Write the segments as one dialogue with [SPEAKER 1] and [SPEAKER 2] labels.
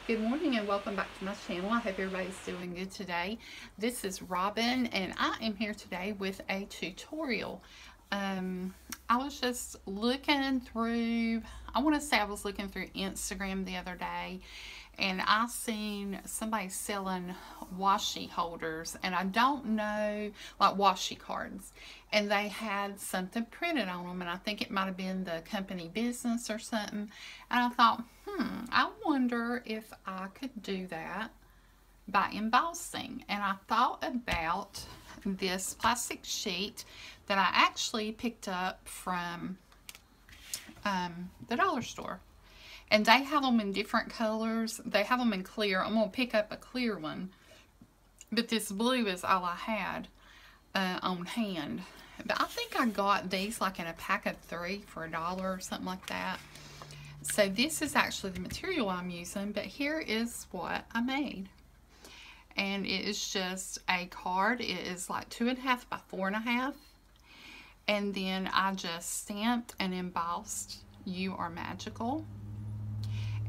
[SPEAKER 1] Good morning and welcome back to my channel. I hope everybody's doing good today. This is Robin and I am here today with a tutorial. I was just looking through, I want to say I was looking through Instagram the other day and I seen somebody selling washi holders, and I don't know, like washi cards, and they had something printed on them, and I think it might have been the company business or something, and I thought, I wonder if I could do that by embossing. And I thought about this plastic sheet that I actually picked up from the dollar store. And they have them in different colors. They have them in clear. I'm going to pick up a clear one. But this blue is all I had on hand. But I think I got these like in a pack of 3 for $1 or something like that. So this is actually the material I'm using. But here is what I made. And it is just a card. It is like 2.5 by 4.5. And then I just stamped and embossed "You Are Magical."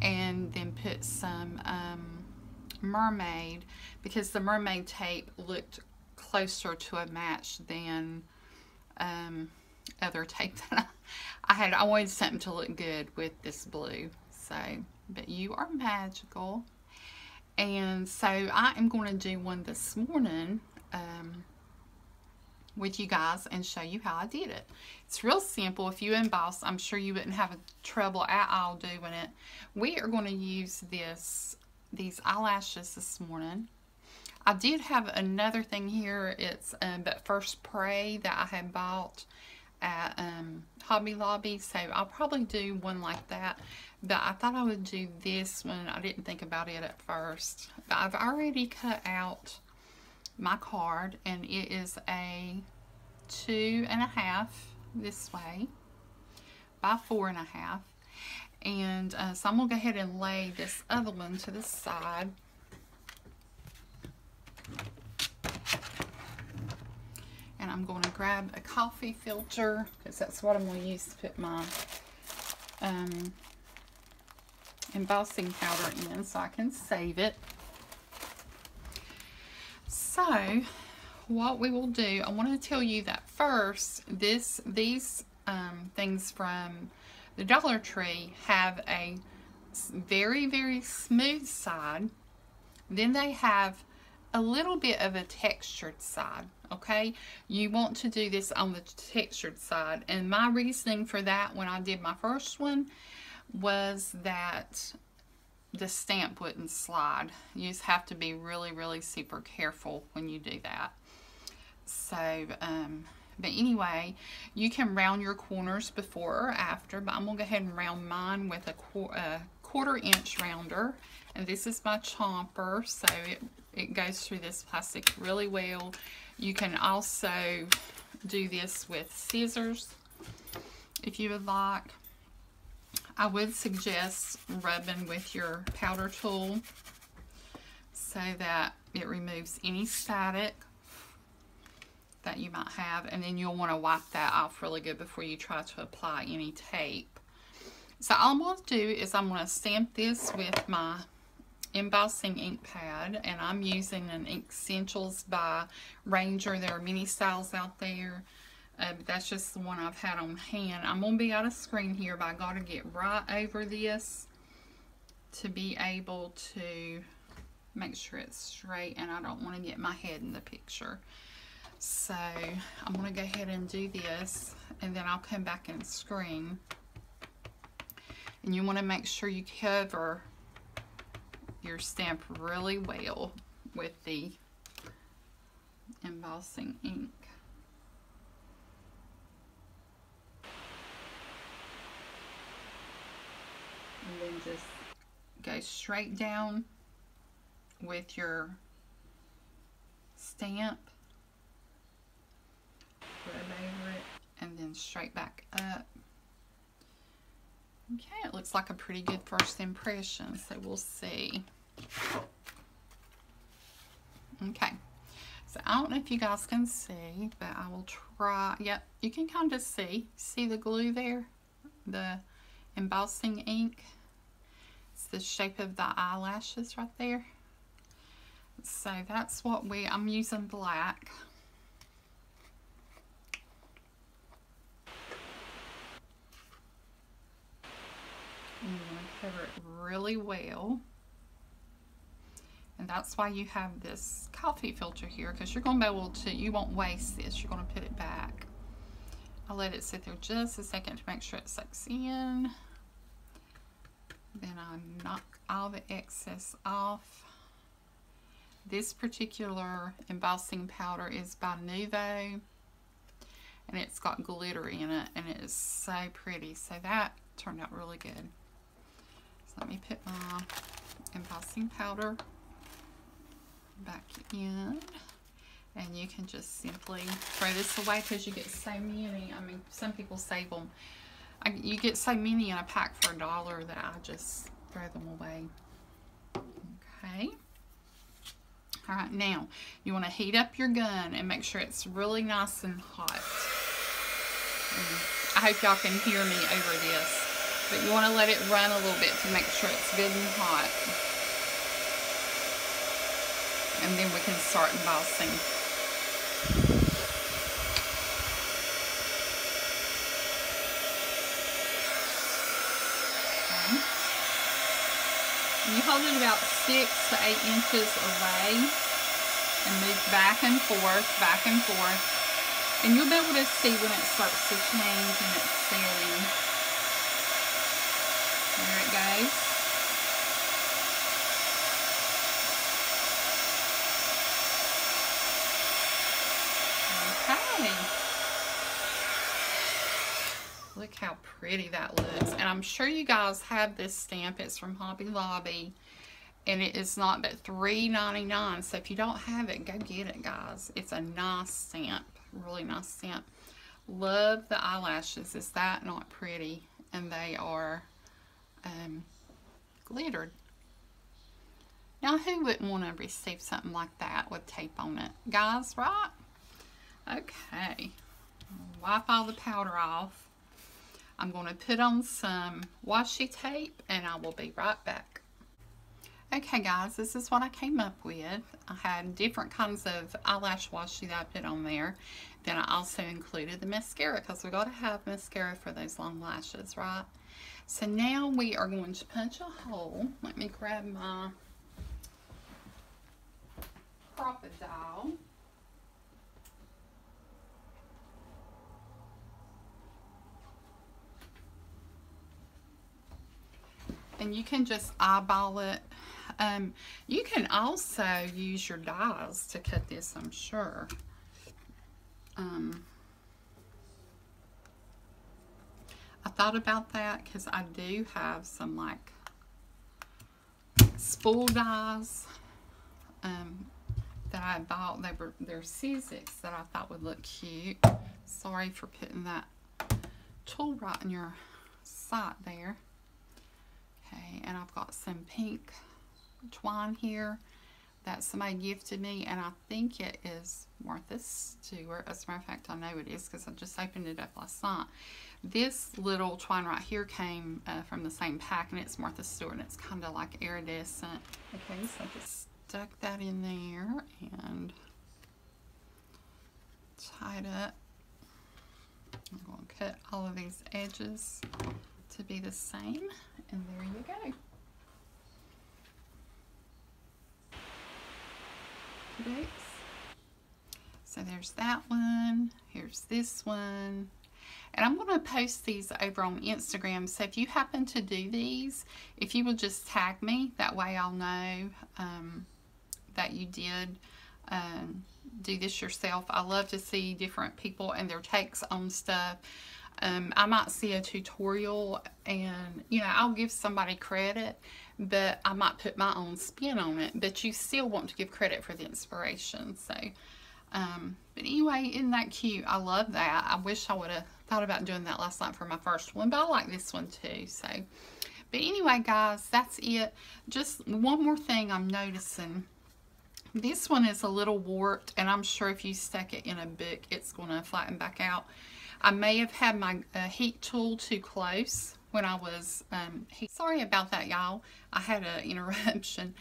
[SPEAKER 1] And then put some mermaid, because the mermaid tape looked closer to a match than other tape that I had. I wanted something to look good with this blue. So, but "You Are Magical." And so I am going to do one this morning with you guys and show you how I did it. It's real simple. If you emboss, I'm sure you wouldn't have trouble at all doing it. We are going to use these eyelashes this morning. I did have another thing here. It's that First Prey that I had bought at Hobby Lobby, so I'll probably do one like that. But I thought I would do this one. I didn't think about it at first. But I've already cut out my card, and it is a 2.5 this way by 4.5. And so I'm going to go ahead and lay this other one to the side. And I'm going to grab a coffee filter, because that's what I'm going to use to put my embossing powder in so I can save it. So what we will do, I want to tell you that first, these things from the Dollar Tree have a very, very smooth side. Then they have a little bit of a textured side, okay? You want to do this on the textured side. And my reasoning for that when I did my first one was that the stamp wouldn't slide. You just have to be really, really super careful when you do that. So, but anyway, you can round your corners before or after, but I'm going to go ahead and round mine with a 1/4 inch rounder. And this is my chomper, so it goes through this plastic really well. You can also do this with scissors if you would like. I would suggest rubbing with your powder tool so that it removes any static that you might have, and then you'll want to wipe that off really good before you try to apply any tape. So all I'm going to do is I'm going to stamp this with my embossing ink pad, and I'm using an Ink Essentials by Ranger. There are many styles out there. But that's just the one I've had on hand. I'm going to be out of screen here, but I got to get right over this to be able to make sure it's straight, and I don't want to get my head in the picture. So I'm going to go ahead and do this, and then I'll come back and screen. And you want to make sure you cover your stamp really well with the embossing ink. And then just go straight down with your stamp, rub over it, and then straight back up. Okay, it looks like a pretty good first impression, so we'll see. Okay, so I don't know if you guys can see, but I will try. Yep, you can kind of see the glue there, the embossing ink. It's the shape of the eyelashes right there. So that's what I'm using black. And you want to cover it really well. And that's why you have this coffee filter here, because you're going to be able to, you won't waste this. You're going to put it back. I'll let it sit there just a second to make sure it sucks in. Then I knock all the excess off. This particular embossing powder is by Nuvo, and it's got glitter in it, and it is so pretty. So that turned out really good. So let me put my embossing powder back in, and you can just simply throw this away because you get so many. I mean, some people save them. You get so many in a pack for $1 that I just throw them away. Okay. All right, now you want to heat up your gun and make sure it's really nice and hot. I hope y'all can hear me over this, but you want to let it run a little bit to make sure it's good and hot. And then we can start embossing. Okay. You hold it about 6 to 8 inches away and move back and forth, and you'll be able to see when it starts to change and it's setting. There it goes. Okay. Look how pretty that looks. And I'm sure you guys have this stamp. It's from Hobby Lobby. And it is not but $3.99. So if you don't have it, go get it, guys. It's a nice stamp. Really nice stamp. Love the eyelashes. Is that not pretty? And they are glittered. Now, who wouldn't want to receive something like that with tape on it? Guys, right? Okay. Wipe all the powder off. I'm going to put on some washi tape, and I will be right back. Okay, guys, this is what I came up with. I had different kinds of eyelash washi that I put on there. Then I also included the mascara, because we've got to have mascara for those long lashes, right? So now we are going to punch a hole. Let me grab my crocodile. And you can just eyeball it. You can also use your dies to cut this, I'm sure. I thought about that because I do have some like spool dies that I bought. They're C6 that I thought would look cute. Sorry for putting that tool right in your sight there. Okay, and I've got some pink twine here that somebody gifted me, and I think it is Martha Stewart. As a matter of fact, I know it is because I just opened it up last night. This little twine right here came from the same pack, and it's Martha Stewart, and it's kind of like iridescent. Okay, so I just stuck that in there and tied up. I'm going to cut all of these edges to be the same, and there you go. So there's that one, here's this one, and I'm going to post these over on Instagram. So if you happen to do these, if you will just tag me, that way I'll know that you did do this yourself. I love to see different people and their takes on stuff. I might see a tutorial and, you know, I'll give somebody credit, but I might put my own spin on it. But you still want to give credit for the inspiration. So, but anyway, isn't that cute? I love that. I wish I would have thought about doing that last night for my first one, but I like this one too. So, but anyway, guys, that's it. Just one more thing I'm noticing. This one is a little warped, and I'm sure if you stuck it in a book, it's going to flatten back out. I may have had my heat tool too close when I was, sorry about that, y'all. I had an interruption.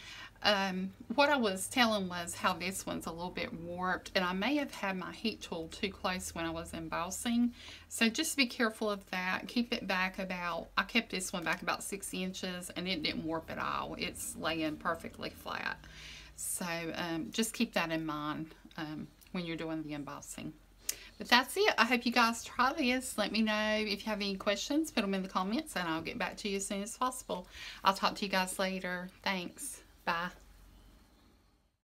[SPEAKER 1] What I was telling was how this one's a little bit warped, and I may have had my heat tool too close when I was embossing. So just be careful of that. Keep it back about, I kept this one back about 6 inches, and it didn't warp at all. It's laying perfectly flat. So just keep that in mind when you're doing the embossing. But that's it. I hope you guys try this. Let me know if you have any questions. Put them in the comments, and I'll get back to you as soon as possible. I'll talk to you guys later. Thanks. Bye.